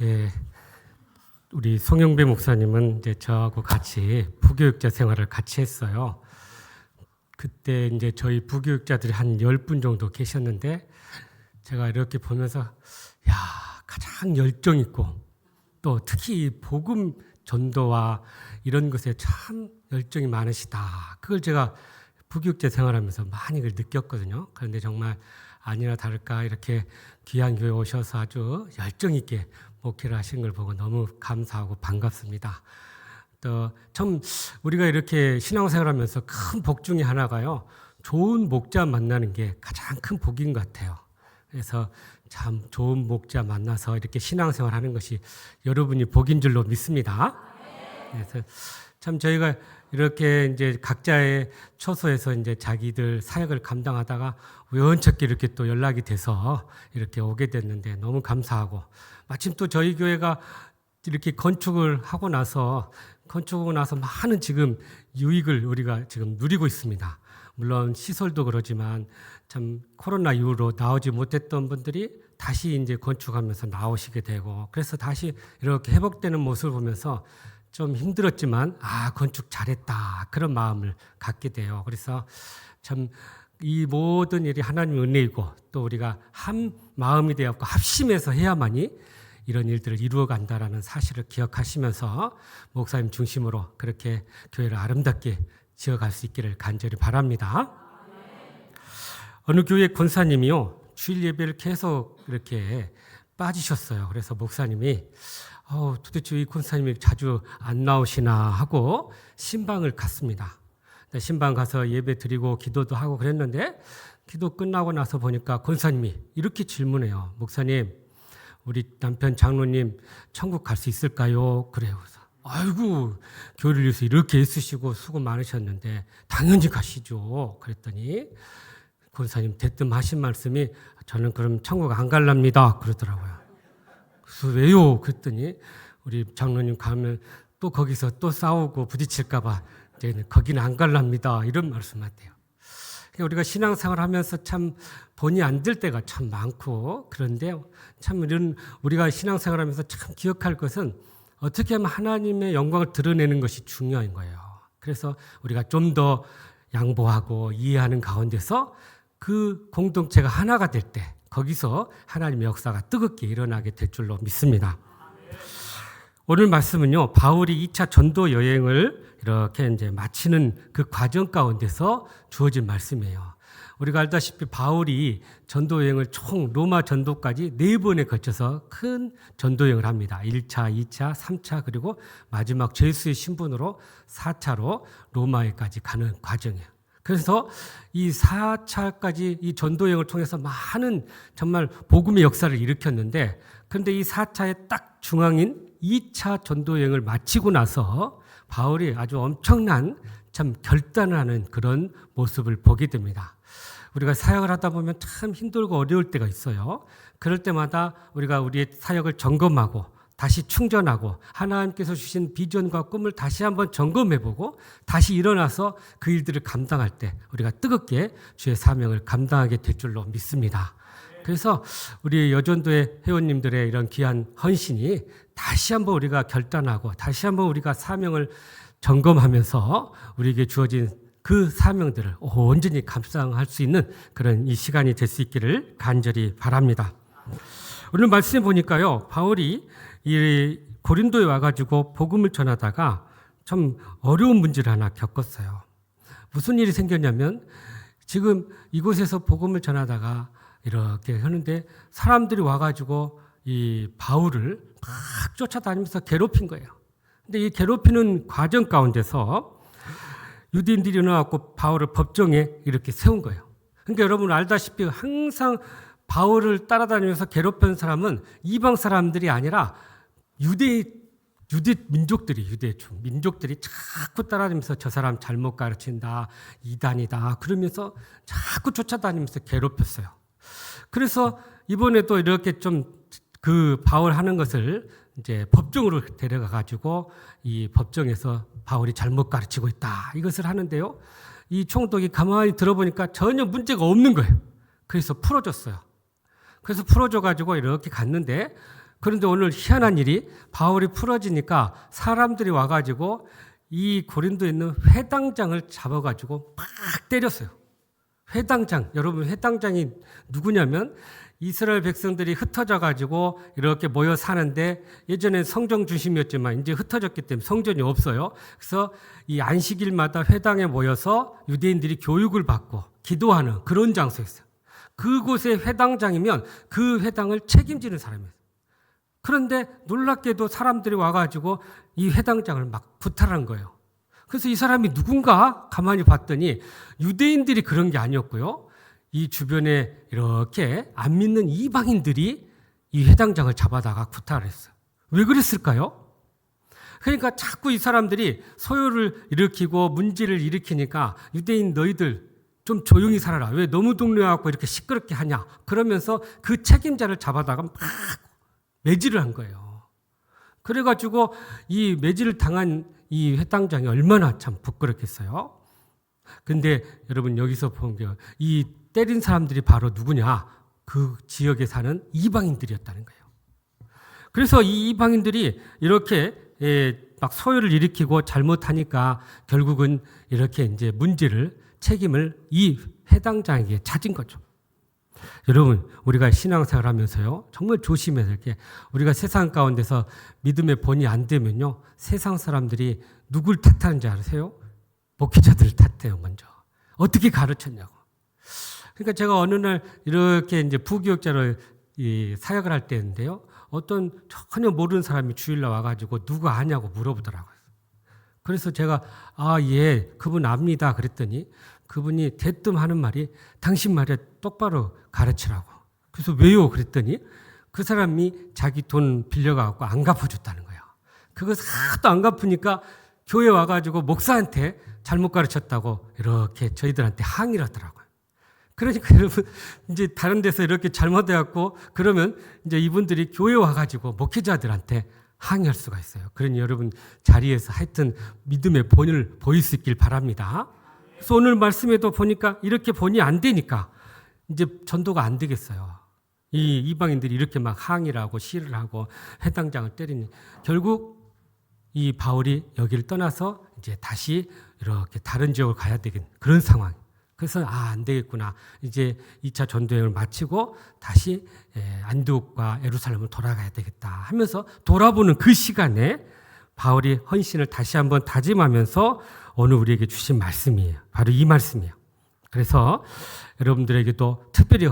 예, 우리 송영배 목사님은 이제 저하고 같이 부교육자 생활을 같이 했어요. 그때 이제 저희 부교육자들이 한 10분 정도 계셨는데 제가 이렇게 보면서 야, 가장 열정 있고 또 특히 복음 전도와 이런 것에 참 열정이 많으시다. 그걸 제가 부교육자 생활하면서 많이 그걸 느꼈거든요. 그런데 정말 아니나 다를까 이렇게 귀한 교회 오셔서 아주 열정 있게 목회를 하신 걸 보고 너무 감사하고 반갑습니다. 또 참 우리가 이렇게 신앙생활하면서 큰 복 중에 하나가요. 좋은 목자 만나는 게 가장 큰 복인 것 같아요. 그래서 참 좋은 목자 만나서 이렇게 신앙생활하는 것이 여러분이 복인 줄로 믿습니다. 그래서 참 저희가 이렇게 이제 각자의 처소에서 이제 자기들 사역을 감당하다가 우연찮게 이렇게 또 연락이 돼서 이렇게 오게 됐는데 너무 감사하고 마침 또 저희 교회가 이렇게 건축을 하고 나서 많은 지금 유익을 우리가 지금 누리고 있습니다. 물론 시설도 그러지만 참 코로나 이후로 나오지 못했던 분들이 다시 이제 건축하면서 나오시게 되고 그래서 다시 이렇게 회복되는 모습을 보면서 좀 힘들었지만 건축 잘했다 그런 마음을 갖게 돼요. 그래서 참 이 모든 일이 하나님의 은혜이고 또 우리가 한 마음이 되었고 합심해서 해야만이 이런 일들을 이루어간다라는 사실을 기억하시면서 목사님 중심으로 그렇게 교회를 아름답게 지어갈 수 있기를 간절히 바랍니다. 어느 교회 권사님이요 주일 예배를 계속 이렇게 빠지셨어요. 그래서 목사님이 도대체 이 권사님이 자주 안 나오시나 하고 신방을 갔습니다. 신방 가서 예배 드리고 기도도 하고 그랬는데 기도 끝나고 나서 보니까 권사님이 이렇게 질문해요. 목사님, 우리 남편 장로님 천국 갈 수 있을까요? 그래요. 그래서 아이고 교회를 위해서 이렇게 애쓰시고 수고 많으셨는데 당연히 가시죠. 그랬더니 권사님 대뜸 하신 말씀이 저는 그럼 천국 안 갈랍니다. 그러더라고요. 그래서 왜요? 그랬더니 우리 장로님 가면 또 거기서 또 싸우고 부딪힐까 봐 이제 거기는 안 갈랍니다. 이런 말씀하대요. 우리가 신앙생활 하면서 참 본의 안 될 때가 참 많고 그런데 참 이런 우리가 신앙생활 하면서 참 기억할 것은 어떻게 하면 하나님의 영광을 드러내는 것이 중요한 거예요. 그래서 우리가 좀 더 양보하고 이해하는 가운데서 그 공동체가 하나가 될 때 거기서 하나님의 역사가 뜨겁게 일어나게 될 줄로 믿습니다. 오늘 말씀은요, 바울이 2차 전도 여행을 이렇게 이제 마치는 그 과정 가운데서 주어진 말씀이에요. 우리가 알다시피 바울이 전도 여행을 총 로마 전도까지 4번에 걸쳐서 큰 전도 여행을 합니다. 1차, 2차, 3차 그리고 마지막 죄수의 신분으로 4차로 로마에까지 가는 과정이에요. 그래서 이 4차까지 이 전도 여행을 통해서 많은 정말 복음의 역사를 일으켰는데 그런데 이 4차의 딱 중앙인 2차 전도 여행을 마치고 나서 바울이 아주 엄청난 참 결단을 하는 그런 모습을 보게 됩니다. 우리가 사역을 하다 보면 참 힘들고 어려울 때가 있어요. 그럴 때마다 우리가 우리의 사역을 점검하고 다시 충전하고 하나님께서 주신 비전과 꿈을 다시 한번 점검해보고 다시 일어나서 그 일들을 감당할 때 우리가 뜨겁게 주의 사명을 감당하게 될 줄로 믿습니다. 그래서 우리 여전도의 회원님들의 이런 귀한 헌신이 다시 한번 우리가 결단하고 다시 한번 우리가 사명을 점검하면서 우리에게 주어진 그 사명들을 온전히 감당할 수 있는 그런 이 시간이 될 수 있기를 간절히 바랍니다. 오늘 말씀해 보니까요, 바울이 이 고린도에 와가지고 복음을 전하다가 참 어려운 문제를 하나 겪었어요. 무슨 일이 생겼냐면 지금 이곳에서 복음을 전하다가 이렇게 하는데 사람들이 와가지고 이 바울을 막 쫓아다니면서 괴롭힌 거예요. 근데 이 괴롭히는 과정 가운데서 유대인들이 일어나고 바울을 법정에 이렇게 세운 거예요. 그러니까 여러분 알다시피 항상 바울을 따라다니면서 괴롭히는 사람은 이방 사람들이 아니라 유대 민족들이 자꾸 따라다니면서 저 사람 잘못 가르친다, 이단이다 그러면서 자꾸 쫓아다니면서 괴롭혔어요. 그래서 이번에도 이렇게 좀 그 바울 하는 것을 이제 법정으로 데려가 가지고 이 법정에서 바울이 잘못 가르치고 있다 이것을 하는데요. 이 총독이 가만히 들어보니까 전혀 문제가 없는 거예요. 그래서 풀어줬어요. 그래서 풀어줘가지고 이렇게 갔는데, 그런데 오늘 희한한 일이 바울이 풀어지니까 사람들이 와가지고 이 고린도에 있는 회당장을 잡아가지고 막 때렸어요. 회당장, 여러분 회당장이 누구냐면 이스라엘 백성들이 흩어져가지고 이렇게 모여 사는데, 예전엔 성전 중심이었지만 이제 흩어졌기 때문에 성전이 없어요. 그래서 이 안식일마다 회당에 모여서 유대인들이 교육을 받고 기도하는 그런 장소였어요. 그곳에 회당장이면 그 회당을 책임지는 사람이었어요. 그런데 놀랍게도 사람들이 와가지고 이 회당장을 막 구타한 거예요. 그래서 이 사람이 누군가 가만히 봤더니 유대인들이 그런 게 아니었고요. 이 주변에 이렇게 안 믿는 이방인들이 이 회당장을 잡아다가 구타를 했어요. 왜 그랬을까요? 그러니까 자꾸 이 사람들이 소요를 일으키고 문제를 일으키니까 유대인 너희들 좀 조용히 살아라. 왜 너무 동료하고 이렇게 시끄럽게 하냐. 그러면서 그 책임자를 잡아다가 막 매질을 한 거예요. 그래가지고 이 매질을 당한 이 회당장이 얼마나 참 부끄럽겠어요. 근데 여러분 여기서 보면 이 때린 사람들이 바로 누구냐? 그 지역에 사는 이방인들이었다는 거예요. 그래서 이 이방인들이 이렇게 막 소요를 일으키고 잘못하니까 결국은 이렇게 이제 책임을 이 회당장에게 찾은 거죠. 여러분, 우리가 신앙생활 하면서요, 정말 조심해야 될 게, 우리가 세상 가운데서 믿음의 본이 안 되면요, 세상 사람들이 누굴 탓하는지 아세요? 목회자들을 탓해요, 먼저. 어떻게 가르쳤냐고. 그러니까 제가 어느 날 이렇게 이제 부교육자로 사역을 할 때인데요, 어떤 전혀 모르는 사람이 주일날 와가지고 누구 아냐고 물어보더라고요. 그래서 제가 예, 그분 압니다 그랬더니 그분이 대뜸 하는 말이 당신 말에 똑바로 가르치라고. 그래서 왜요? 그랬더니 그 사람이 자기 돈 빌려가고 안 갚아줬다는 거예요. 그거 하도 안 갚으니까 교회 와가지고 목사한테 잘못 가르쳤다고 이렇게 저희들한테 항의를 하더라고요. 그러니까 여러분 이제 다른 데서 이렇게 잘못해갖고 그러면 이제 이분들이 교회 와가지고 목회자들한테 항의할 수가 있어요. 그러니 여러분 자리에서 하여튼 믿음의 본을 보일 수 있길 바랍니다. 그래서 오늘 말씀에도 보니까 이렇게 본이 안 되니까 이제 전도가 안 되겠어요. 이 이방인들이 이렇게 막 항의를 하고 시를 하고 회당장을 때리니 결국 이 바울이 여기를 떠나서 이제 다시 이렇게 다른 지역을 가야 되는 그런 상황. 그래서 안 되겠구나. 이제 2차 전도여행을 마치고 다시 안디옥과 예루살렘을 돌아가야 되겠다 하면서 돌아보는 그 시간에 바울이 헌신을 다시 한번 다짐하면서 오늘 우리에게 주신 말씀이에요. 바로 이 말씀이에요. 그래서 여러분들에게도 특별히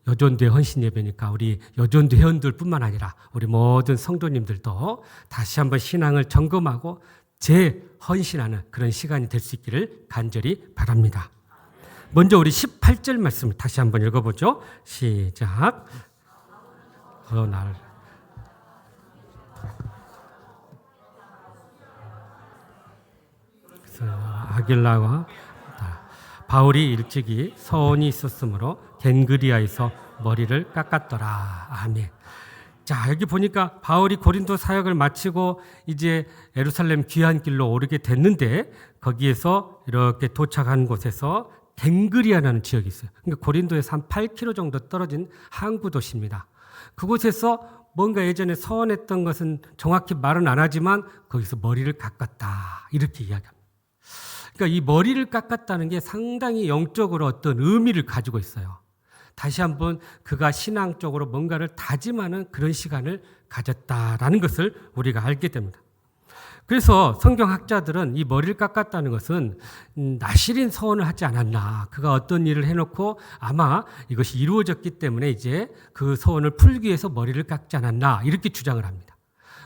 여전도의 헌신 예배니까 우리 여전도 회원들뿐만 아니라 우리 모든 성도님들도 다시 한번 신앙을 점검하고 재헌신하는 그런 시간이 될 수 있기를 간절히 바랍니다. 먼저 우리 18절 말씀을 다시 한번 읽어보죠. 시작. 날 아길라와 바울이 일찍이 서원이 있었으므로 겐그리아에서 머리를 깎았더라. 아멘. 자, 여기 보니까 바울이 고린도 사역을 마치고 이제 예루살렘 귀한 길로 오르게 됐는데 거기에서 이렇게 도착한 곳에서 겐그리아라는 지역이 있어요. 그러니까 고린도에서 한 8km 정도 떨어진 항구 도시입니다. 그곳에서 뭔가 예전에 서원했던 것은 정확히 말은 안 하지만 거기서 머리를 깎았다. 이렇게 이야기합니다. 그러니까 이 머리를 깎았다는 게 상당히 영적으로 어떤 의미를 가지고 있어요. 다시 한번 그가 신앙적으로 뭔가를 다짐하는 그런 시간을 가졌다라는 것을 우리가 알게 됩니다. 그래서 성경학자들은 이 머리를 깎았다는 것은 나실인 서원을 하지 않았나. 그가 어떤 일을 해놓고 아마 이것이 이루어졌기 때문에 이제 그 서원을 풀기 위해서 머리를 깎지 않았나. 이렇게 주장을 합니다.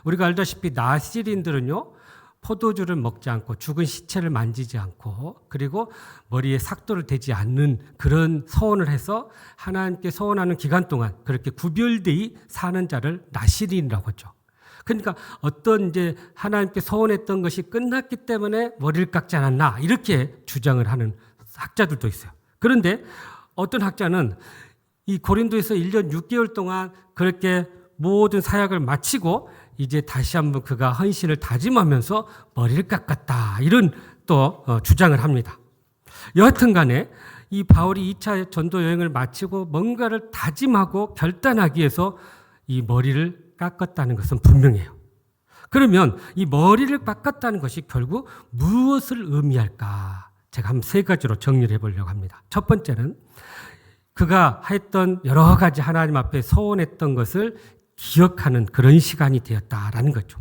우리가 알다시피 나실인들은요. 포도주를 먹지 않고 죽은 시체를 만지지 않고 그리고 머리에 삭도를 대지 않는 그런 서원을 해서 하나님께 서원하는 기간 동안 그렇게 구별되이 사는 자를 나실인이라고 하죠. 그러니까 어떤 이제 하나님께 서원했던 것이 끝났기 때문에 머리를 깎지 않았나 이렇게 주장을 하는 학자들도 있어요. 그런데 어떤 학자는 이 고린도에서 1년 6개월 동안 그렇게 모든 사역을 마치고 이제 다시 한번 그가 헌신을 다짐하면서 머리를 깎았다 이런 또 주장을 합니다. 여하튼 간에 이 바울이 2차 전도 여행을 마치고 뭔가를 다짐하고 결단하기 위해서 이 머리를 깎았다는 것은 분명해요. 그러면 이 머리를 깎았다는 것이 결국 무엇을 의미할까? 제가 한 3가지로 정리를 해보려고 합니다. 첫 번째는 그가 했던 여러 가지 하나님 앞에 서원했던 것을 기억하는 그런 시간이 되었다라는 거죠.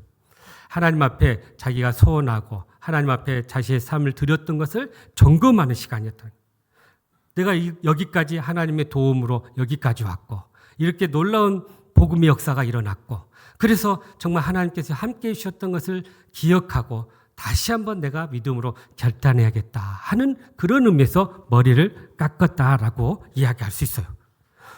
하나님 앞에 자기가 서원하고 하나님 앞에 자신의 삶을 드렸던 것을 점검하는 시간이었다. 내가 여기까지 하나님의 도움으로 여기까지 왔고 이렇게 놀라운 복음의 역사가 일어났고 그래서 정말 하나님께서 함께 해주셨던 것을 기억하고 다시 한번 내가 믿음으로 결단해야겠다 하는 그런 의미에서 머리를 깎았다라고 이야기할 수 있어요.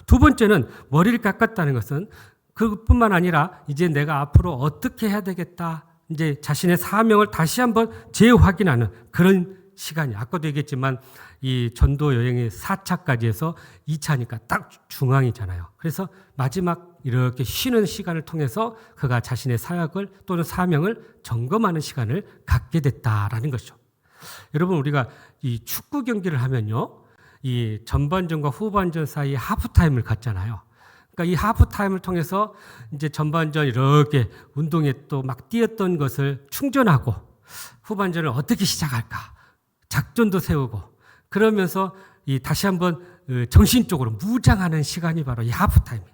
두 번째는 머리를 깎았다는 것은 그뿐만 아니라 이제 내가 앞으로 어떻게 해야 되겠다 이제 자신의 사명을 다시 한번 재확인하는 그런 시간이 아까도 얘기했지만 이 전도 여행의 4차까지 해서 2차니까 딱 중앙이잖아요. 그래서 마지막 이렇게 쉬는 시간을 통해서 그가 자신의 사역을 또는 사명을 점검하는 시간을 갖게 됐다라는 것이죠. 여러분 우리가 이 축구 경기를 하면요. 이 전반전과 후반전 사이에 하프타임을 갖잖아요. 그러니까 이 하프타임을 통해서 이제 전반전 이렇게 운동에 또 막 뛰었던 것을 충전하고 후반전을 어떻게 시작할까 작전도 세우고 그러면서 이 다시 한번 정신적으로 무장하는 시간이 바로 이 하프타임이에요.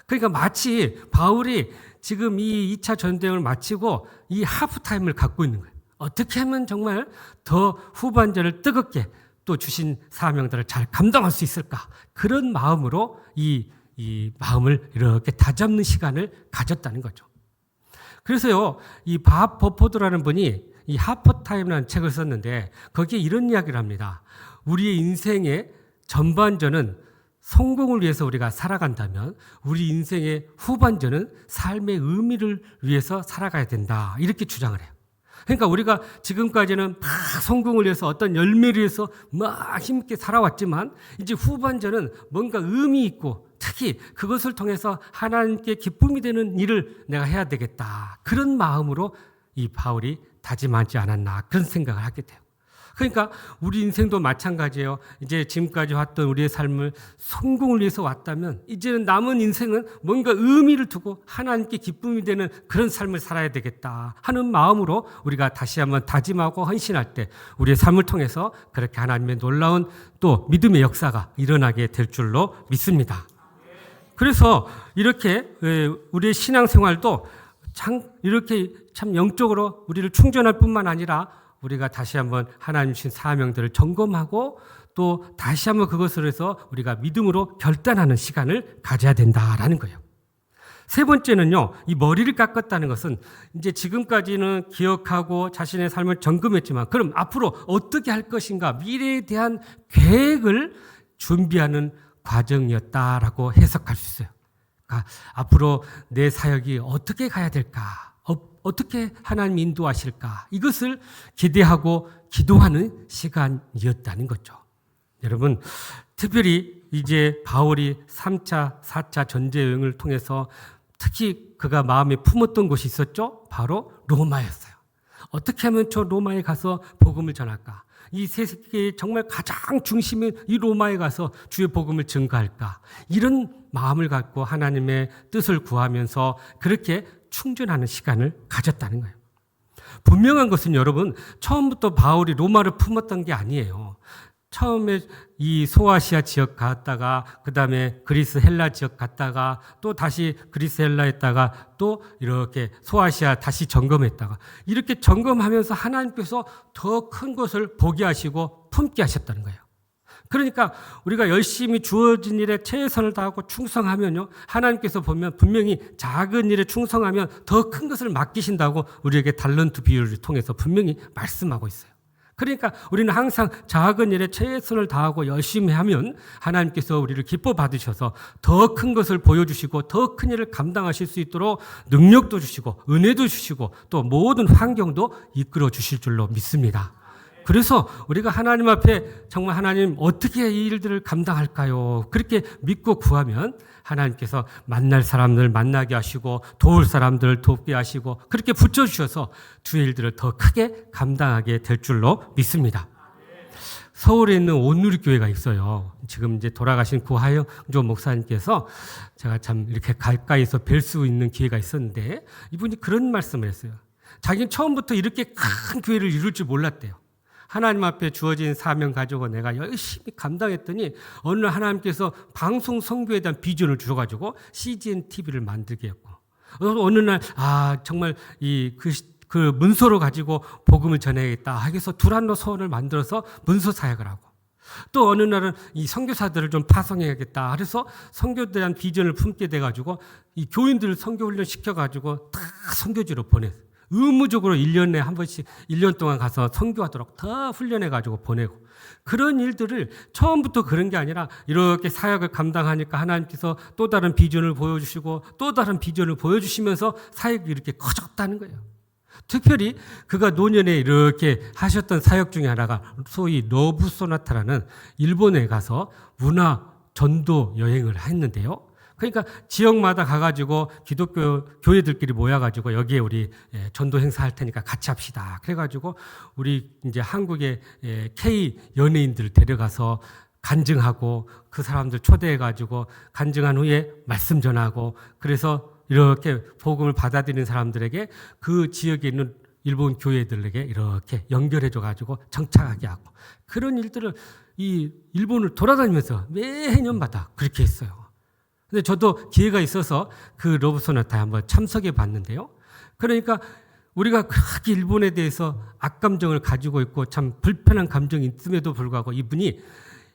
그러니까 마치 바울이 지금 이 2차 전쟁을 마치고 이 하프타임을 갖고 있는 거예요. 어떻게 하면 정말 더 후반전을 뜨겁게 또 주신 사명들을 잘 감당할 수 있을까? 그런 마음으로 이 마음을 이렇게 다잡는 시간을 가졌다는 거죠. 그래서요, 이 밥 버포드라는 분이 이 하프타임이라는 책을 썼는데 거기에 이런 이야기를 합니다. 우리의 인생의 전반전은 성공을 위해서 우리가 살아간다면 우리 인생의 후반전은 삶의 의미를 위해서 살아가야 된다. 이렇게 주장을 해요. 그러니까 우리가 지금까지는 막 성공을 위해서 어떤 열매를 위해서 막 힘있게 살아왔지만 이제 후반전은 뭔가 의미 있고 특히 그것을 통해서 하나님께 기쁨이 되는 일을 내가 해야 되겠다. 그런 마음으로 이 바울이 다짐하지 않았나 그런 생각을 하게 돼요. 그러니까 우리 인생도 마찬가지예요. 이제 지금까지 왔던 우리의 삶을 성공을 위해서 왔다면 이제는 남은 인생은 뭔가 의미를 두고 하나님께 기쁨이 되는 그런 삶을 살아야 되겠다 하는 마음으로 우리가 다시 한번 다짐하고 헌신할 때 우리의 삶을 통해서 그렇게 하나님의 놀라운 또 믿음의 역사가 일어나게 될 줄로 믿습니다. 그래서 이렇게 우리의 신앙생활도 이렇게 참 영적으로 우리를 충전할 뿐만 아니라 우리가 다시 한번 하나님 주신 사명들을 점검하고 또 다시 한번 그것을 해서 우리가 믿음으로 결단하는 시간을 가져야 된다라는 거예요. 세 번째는요, 이 머리를 깎았다는 것은 이제 지금까지는 기억하고 자신의 삶을 점검했지만 그럼 앞으로 어떻게 할 것인가 미래에 대한 계획을 준비하는 과정이었다라고 해석할 수 있어요. 그러니까 앞으로 내 사역이 어떻게 가야 될까? 어떻게 하나님 인도하실까? 이것을 기대하고 기도하는 시간이었다는 거죠. 여러분, 특별히 이제 바울이 3차, 4차 전제여행을 통해서 특히 그가 마음에 품었던 곳이 있었죠? 바로 로마였어요. 어떻게 하면 저 로마에 가서 복음을 전할까? 이 세계의 정말 가장 중심인 이 로마에 가서 주의 복음을 증거할까? 이런 마음을 갖고 하나님의 뜻을 구하면서 그렇게 충전하는 시간을 가졌다는 거예요. 분명한 것은 여러분, 처음부터 바울이 로마를 품었던 게 아니에요. 처음에 이 소아시아 지역 갔다가 그 다음에 그리스 헬라 지역 갔다가 또 다시 그리스 헬라했다가 또 이렇게 소아시아 다시 점검했다가 이렇게 점검하면서 하나님께서 더 큰 것을 보게 하시고 품게 하셨다는 거예요. 그러니까 우리가 열심히 주어진 일에 최선을 다하고 충성하면요, 하나님께서 보면 분명히 작은 일에 충성하면 더 큰 것을 맡기신다고 우리에게 달란트 비유를 통해서 분명히 말씀하고 있어요. 그러니까 우리는 항상 작은 일에 최선을 다하고 열심히 하면 하나님께서 우리를 기뻐 받으셔서 더 큰 것을 보여주시고 더 큰 일을 감당하실 수 있도록 능력도 주시고 은혜도 주시고 또 모든 환경도 이끌어 주실 줄로 믿습니다. 그래서 우리가 하나님 앞에 정말 하나님 어떻게 이 일들을 감당할까요? 그렇게 믿고 구하면 하나님께서 만날 사람들 만나게 하시고 도울 사람들 돕게 하시고 그렇게 붙여주셔서 주의 일들을 더 크게 감당하게 될 줄로 믿습니다. 서울에 있는 온누리교회가 있어요. 지금 이제 돌아가신 구하영조 목사님께서 제가 참 이렇게 가까이서 뵐 수 있는 기회가 있었는데 이분이 그런 말씀을 했어요. 자기는 처음부터 이렇게 큰 교회를 이룰 줄 몰랐대요. 하나님 앞에 주어진 사명 가지고 내가 열심히 감당했더니 어느 날 하나님께서 방송 선교에 대한 비전을 주셔가지고 CGN TV를 만들게 했고 어느 날 정말 그 문서로 가지고 복음을 전해야겠다 하겠어 두란노 서원을 만들어서 문서 사역을 하고 또 어느 날은 이 선교사들을 좀 파송해야겠다 그래서 선교에 대한 비전을 품게 돼가지고 이 교인들을 선교 훈련 시켜가지고 다 선교지로 보냈어요. 의무적으로 1년에 한 번씩 1년 동안 가서 선교하도록 다 훈련해가지고 보내고 그런 일들을 처음부터 그런 게 아니라 이렇게 사역을 감당하니까 하나님께서 또 다른 비전을 보여주시고 또 다른 비전을 보여주시면서 사역이 이렇게 커졌다는 거예요. 특별히 그가 노년에 이렇게 하셨던 사역 중에 하나가 소위 러브 소나타라는 일본에 가서 문화 전도 여행을 했는데요. 그러니까 지역마다 가가지고 기독교 교회들끼리 모여가지고 여기에 우리 전도 행사 할 테니까 같이 합시다. 그래가지고 우리 이제 한국의 K 연예인들 데려가서 간증하고 그 사람들 초대해가지고 간증한 후에 말씀 전하고 그래서 이렇게 복음을 받아들이는 사람들에게 그 지역에 있는 일본 교회들에게 이렇게 연결해줘가지고 정착하게 하고 그런 일들을 이 일본을 돌아다니면서 매년마다 그렇게 했어요. 근데 저도 기회가 있어서 그 러브소나타에 한번 참석해 봤는데요. 그러니까 우리가 그렇게 일본에 대해서 악감정을 가지고 있고 참 불편한 감정이 있음에도 불구하고 이분이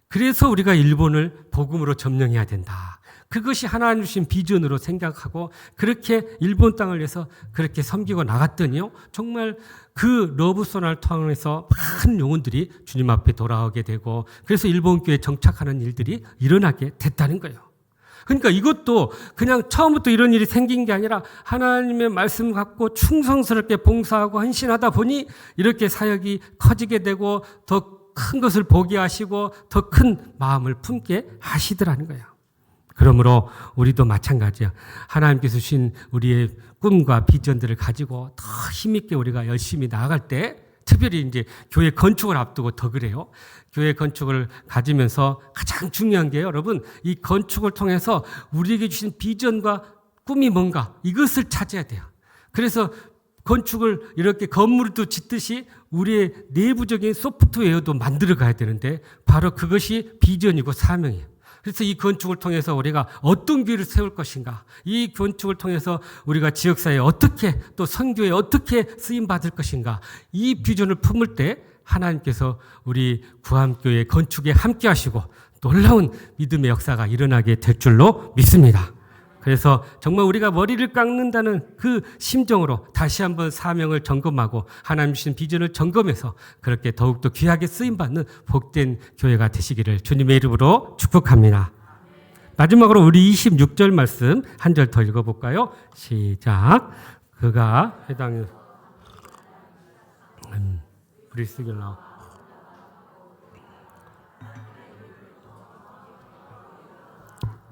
그래서 우리가 일본을 복음으로 점령해야 된다. 그것이 하나님 주신 비전으로 생각하고 그렇게 일본 땅을 위해서 그렇게 섬기고 나갔더니요. 정말 그 러브소나를 통해서 많은 영혼들이 주님 앞에 돌아오게 되고 그래서 일본 교회에 정착하는 일들이 일어나게 됐다는 거예요. 그러니까 이것도 그냥 처음부터 이런 일이 생긴 게 아니라 하나님의 말씀 갖고 충성스럽게 봉사하고 헌신하다 보니 이렇게 사역이 커지게 되고 더 큰 것을 보게 하시고 더 큰 마음을 품게 하시더라는 거예요. 그러므로 우리도 마찬가지야. 하나님께서 주신 우리의 꿈과 비전들을 가지고 더 힘있게 우리가 열심히 나아갈 때 특별히 이제 교회 건축을 앞두고 더 그래요. 교회 건축을 가지면서 가장 중요한 게 여러분 이 건축을 통해서 우리에게 주신 비전과 꿈이 뭔가 이것을 찾아야 돼요. 그래서 건축을 이렇게 건물도 짓듯이 우리의 내부적인 소프트웨어도 만들어 가야 되는데 바로 그것이 비전이고 사명이에요. 그래서 이 건축을 통해서 우리가 어떤 교회를 세울 것인가, 이 건축을 통해서 우리가 지역사회에 어떻게 또 선교에 어떻게 쓰임받을 것인가, 이 비전을 품을 때 하나님께서 우리 구암교회 건축에 함께 하시고 놀라운 믿음의 역사가 일어나게 될 줄로 믿습니다. 그래서 정말 우리가 머리를 깎는다는 그 심정으로 다시 한번 사명을 점검하고 하나님 주신 비전을 점검해서 그렇게 더욱더 귀하게 쓰임받는 복된 교회가 되시기를 주님의 이름으로 축복합니다. 마지막으로 우리 26절 말씀 한 절 더 읽어볼까요? 시작. 그가 해당해 브리스길라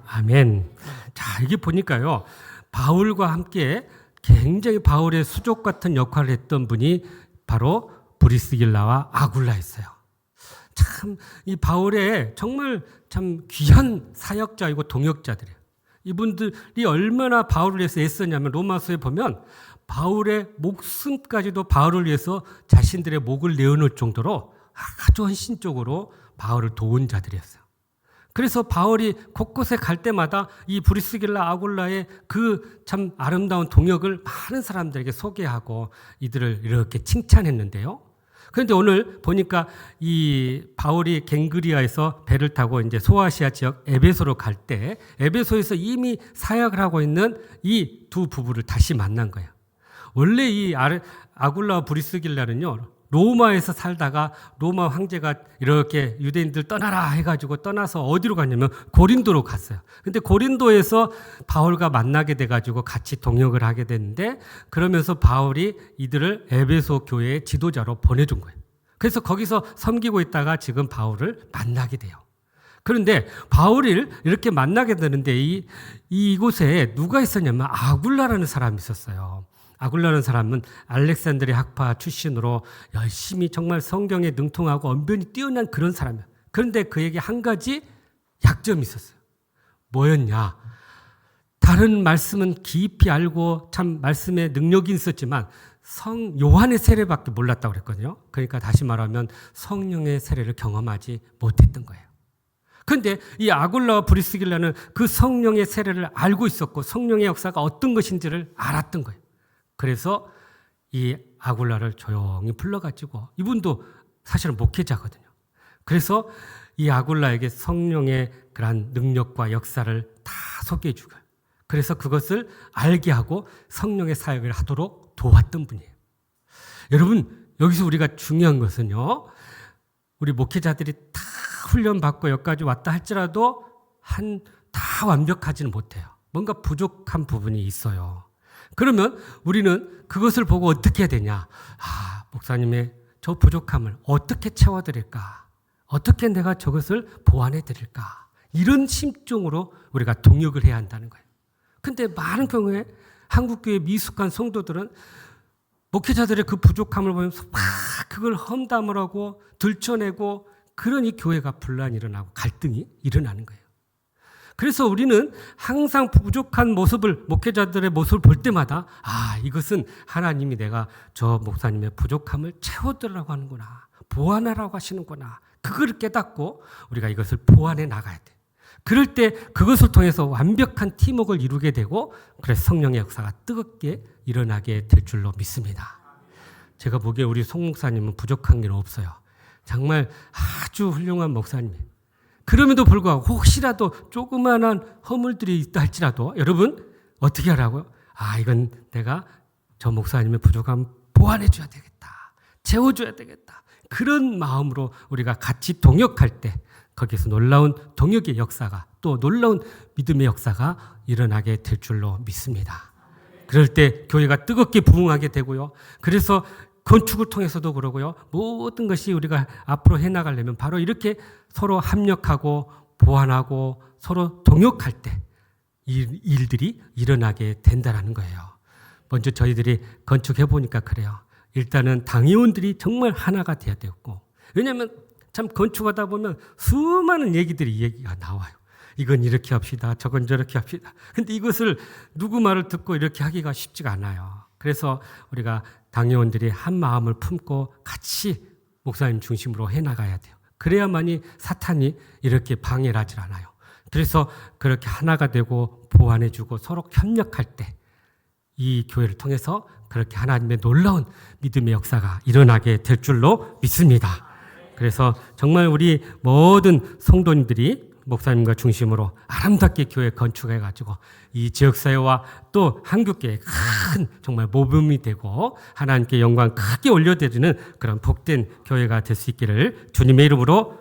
아멘. 자, 이게 보니까요. 바울과 함께 굉장히 바울의 수족 같은 역할을 했던 분이 바로 브리스길라와 아굴라였어요. 참, 이 바울의 정말 참 귀한 사역자이고 동역자들이에요. 이분들이 얼마나 바울을 위해서 애쓰냐면 로마서에 보면 바울의 목숨까지도 바울을 위해서 자신들의 목을 내어놓을 정도로 아주 헌신적으로 바울을 도운 자들이었어요. 그래서 바울이 곳곳에 갈 때마다 이 브리스길라 아굴라의 그 참 아름다운 동역을 많은 사람들에게 소개하고 이들을 이렇게 칭찬했는데요. 그런데 오늘 보니까 이 바울이 갱그리아에서 배를 타고 이제 소아시아 지역 에베소로 갈 때 에베소에서 이미 사역을 하고 있는 이 두 부부를 다시 만난 거예요. 원래 이 아굴라와 브리스길라는요. 로마에서 살다가 로마 황제가 이렇게 유대인들 떠나라 해가지고 떠나서 어디로 갔냐면 고린도로 갔어요. 근데 고린도에서 바울과 만나게 돼가지고 같이 동역을 하게 됐는데 그러면서 바울이 이들을 에베소 교회의 지도자로 보내준 거예요. 그래서 거기서 섬기고 있다가 지금 바울을 만나게 돼요. 그런데 바울을 이렇게 만나게 되는데 이곳에 누가 있었냐면 아굴라라는 사람이 있었어요. 아굴라는 사람은 알렉산드리아 학파 출신으로 열심히 정말 성경에 능통하고 언변이 뛰어난 그런 사람이에요. 그런데 그에게 한 가지 약점이 있었어요. 뭐였냐? 다른 말씀은 깊이 알고 참 말씀에 능력이 있었지만 요한의 세례밖에 몰랐다고 그랬거든요. 그러니까 다시 말하면 성령의 세례를 경험하지 못했던 거예요. 그런데 이 아굴라와 브리스길라는 그 성령의 세례를 알고 있었고 성령의 역사가 어떤 것인지를 알았던 거예요. 그래서 이 아굴라를 조용히 불러가지고, 이분도 사실은 목회자거든요. 그래서 이 아굴라에게 성령의 그러한 능력과 역사를 다 소개해 주고, 그래서 그것을 알게 하고 성령의 사역을 하도록 도왔던 분이에요. 여러분, 여기서 우리가 중요한 것은요, 우리 목회자들이 다 훈련받고 여기까지 왔다 할지라도 다 완벽하지는 못해요. 뭔가 부족한 부분이 있어요. 그러면 우리는 그것을 보고 어떻게 해야 되냐? 목사님의 저 부족함을 어떻게 채워드릴까? 어떻게 내가 저것을 보완해드릴까? 이런 심정으로 우리가 동역을 해야 한다는 거예요. 근데 많은 경우에 한국교회 미숙한 성도들은 목회자들의 그 부족함을 보면서 막 그걸 험담을 하고 들춰내고, 그러니 교회가 분란이 일어나고 갈등이 일어나는 거예요. 그래서 우리는 항상 부족한 모습을, 목회자들의 모습을 볼 때마다 이것은 하나님이 내가 저 목사님의 부족함을 채워드리라고 하는구나, 보완하라고 하시는구나, 그걸 깨닫고 우리가 이것을 보완해 나가야 돼. 그럴 때 그것을 통해서 완벽한 팀워크를 이루게 되고, 그래서 성령의 역사가 뜨겁게 일어나게 될 줄로 믿습니다. 제가 보기에 우리 송 목사님은 부족한 게 없어요. 정말 아주 훌륭한 목사님이에요. 그럼에도 불구하고 혹시라도 조그마한 허물들이 있다 할지라도 여러분 어떻게 하라고요? 이건 내가 저 목사님의 부족함 보완해 줘야 되겠다, 채워줘야 되겠다, 그런 마음으로 우리가 같이 동역할 때 거기서 놀라운 동역의 역사가, 또 놀라운 믿음의 역사가 일어나게 될 줄로 믿습니다. 그럴 때 교회가 뜨겁게 부흥하게 되고요. 그래서 건축을 통해서도 그러고요. 모든 것이 우리가 앞으로 해나가려면 바로 이렇게 서로 합력하고 보완하고 서로 동역할 때 이 일들이 일어나게 된다는 거예요. 먼저 저희들이 건축해 보니까 그래요. 일단은 당회원들이 정말 하나가 돼야 되었고, 왜냐하면 참 건축하다 보면 수많은 얘기가 나와요. 이건 이렇게 합시다, 저건 저렇게 합시다. 근데 이것을 누구 말을 듣고 이렇게 하기가 쉽지가 않아요. 그래서 우리가 당회원들이 한 마음을 품고 같이 목사님 중심으로 해나가야 돼요. 그래야만이 사탄이 이렇게 방해를 하질 않아요. 그래서 그렇게 하나가 되고 보완해주고 서로 협력할 때 이 교회를 통해서 그렇게 하나님의 놀라운 믿음의 역사가 일어나게 될 줄로 믿습니다. 그래서 정말 우리 모든 성도님들이 목사님과 중심으로 아름답게 교회 건축해가지고 이 지역사회와 또 한국교회에 큰 정말 모범이 되고 하나님께 영광 크게 올려드리는 그런 복된 교회가 될 수 있기를 주님의 이름으로